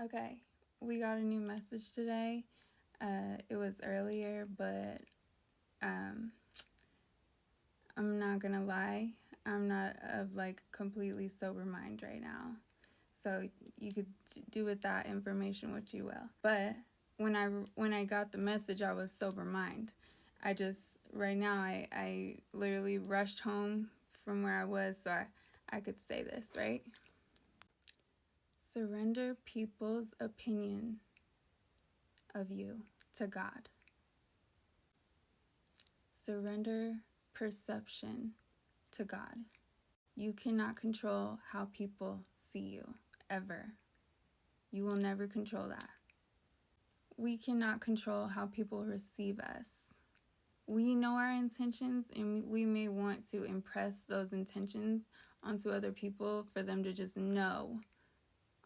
Okay, we got a new message today. It was earlier, but I'm not gonna lie. I'm not of completely sober mind right now. So you could do with that information what you will. But when I got the message, I was sober mind. Right now I literally rushed home from where I was so I could say this, right? Surrender people's opinion of you to God. Surrender perception to God. You cannot control how people see you, ever. You will never control that. We cannot control how people receive us. We know our intentions, and we may want to impress those intentions onto other people for them to just know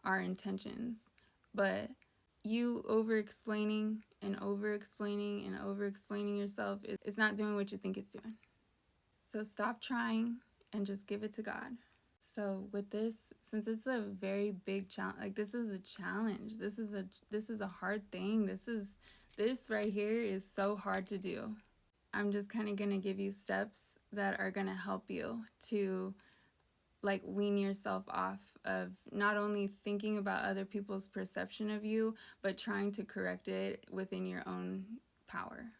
our intentions. But you over-explaining and over-explaining and over-explaining yourself is not doing what you think it's doing. So stop trying and just give it to God. So with this, since it's a very big challenge, this is a challenge. This is a hard thing. This right here is so hard to do. I'm just kind of going to give you steps that are going to help you to wean yourself off of not only thinking about other people's perception of you, but trying to correct it within your own power.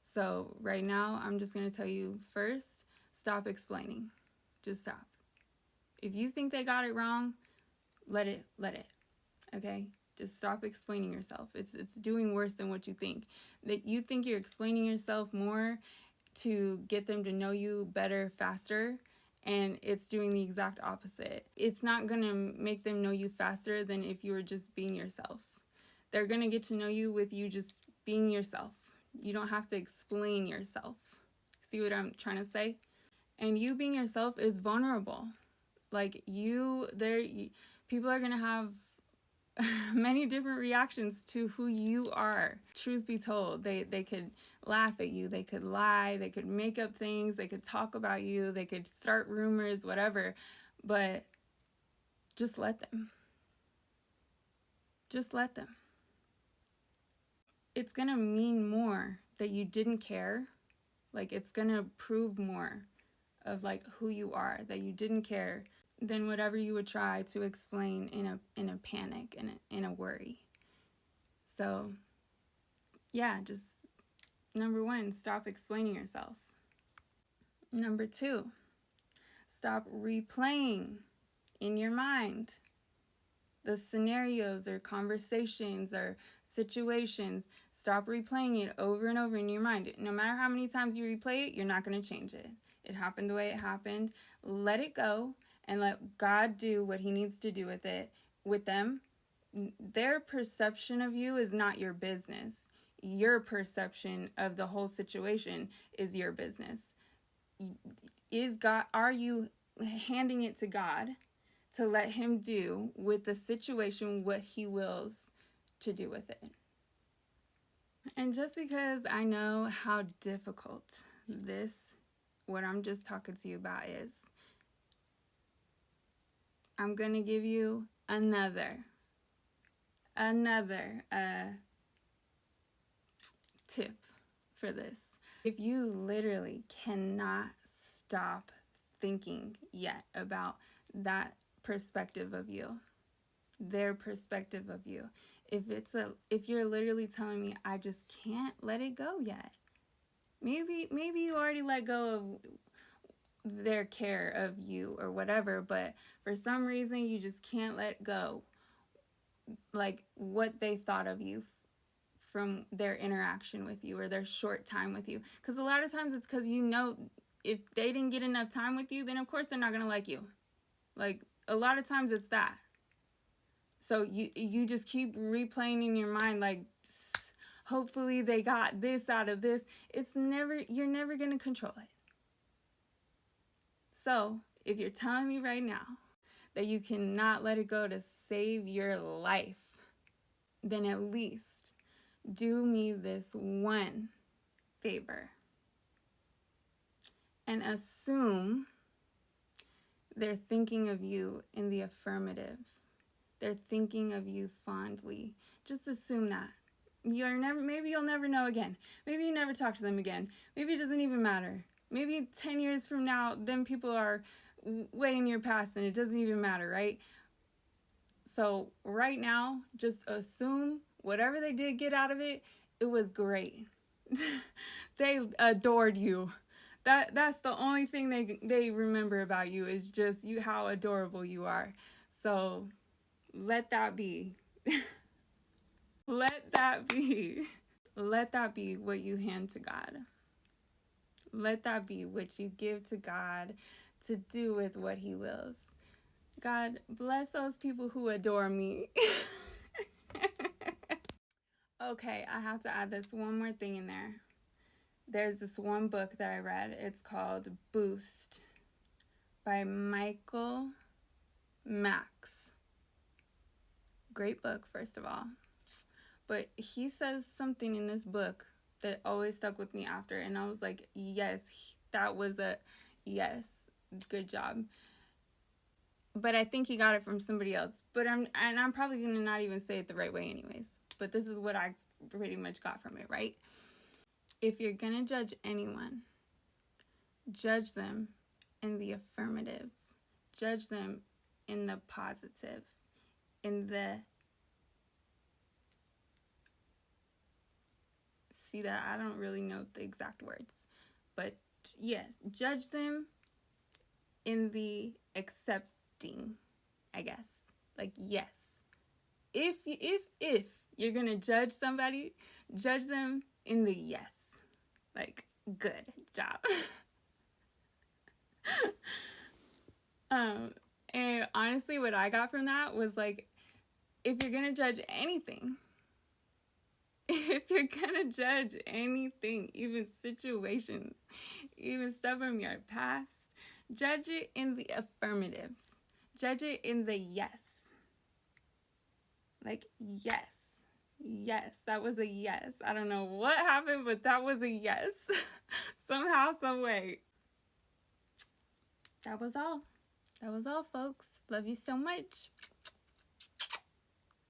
So right now, I'm just going to tell you first, stop explaining. Just stop. If you think they got it wrong, let it. Okay? Just stop explaining yourself. It's doing worse than what you think. That you think you're explaining yourself more to get them to know you better, faster, and it's doing the exact opposite. It's not going to make them know you faster than if you were just being yourself. They're going to get to know you with you just being yourself. You don't have to explain yourself. See what I'm trying to say? And you being yourself is vulnerable. People are going to have many different reactions to who you are. Truth be told, they could laugh at you, they could lie, they could make up things, they could talk about you, they could start rumors, whatever. But just let them. Just let them. It's going to mean more that you didn't care. It's going to prove more of who you are, that you didn't care, than whatever you would try to explain in a panic and in a worry. So yeah, just number 1, stop explaining yourself. Number 2, stop replaying in your mind the scenarios or conversations or situations. Stop replaying it over and over in your mind. No matter how many times you replay it, you're not going to change it. It happened the way it happened. Let it go and let God do what he needs to do with it, with them. Their perception of you is not your business. Your perception of the whole situation is your business. Are you handing it to God to let him do with the situation what he wills to do with it? And just because I know how difficult what I'm just talking to you about is, I'm going to give you another tip for this. If you literally cannot stop thinking yet about that perspective of you, their perspective of you, if you're literally telling me I just can't let it go yet, maybe you already let go of their care of you or whatever, but for some reason you just can't let go what they thought of you from their interaction with you or their short time with you. Because a lot of times it's because if they didn't get enough time with you, then of course they're not going to like you. A lot of times it's that. So you just keep replaying in your mind hopefully they got this out of this. You're never going to control it. So if you're telling me right now that you cannot let it go to save your life, then at least do me this one favor and assume they're thinking of you in the affirmative. They're thinking of you fondly. Just assume that. Maybe you'll never know again. Maybe you never talk to them again. Maybe it doesn't even matter. Maybe 10 years from now, then people are way in your past and it doesn't even matter, right? So right now, just assume whatever they did get out of it, it was great. They adored you. That's the only thing they remember about you is just you, how adorable you are. So let that be. Let that be. Let that be what you hand to God. Let that be what you give to God to do with what he wills. God, bless those people who adore me. Okay, I have to add this one more thing in there. There's this one book that I read. It's called Boost by Michael Max. Great book, first of all. But he says something in this book that always stuck with me after. And I was like, yes, that was a yes. Good job. But I think he got it from somebody else. But I'm probably going to not even say it the right way anyways. But this is what I pretty much got from it, right? If you're going to judge anyone, judge them in the affirmative. Judge them in the positive. In the... See that? I don't really know the exact words. But yes, judge them in the accepting, I guess. Like, yes. If you're going to judge somebody, judge them in the yes. Like, good job. And honestly, what I got from that was like, if you're going to judge anything, even situations, even stuff from your past, judge it in the affirmative. Judge it in the yes. Like, yes. Yes, that was a yes. I don't know what happened, but that was a yes. Somehow, some way. That was all. That was all, folks. Love you so much.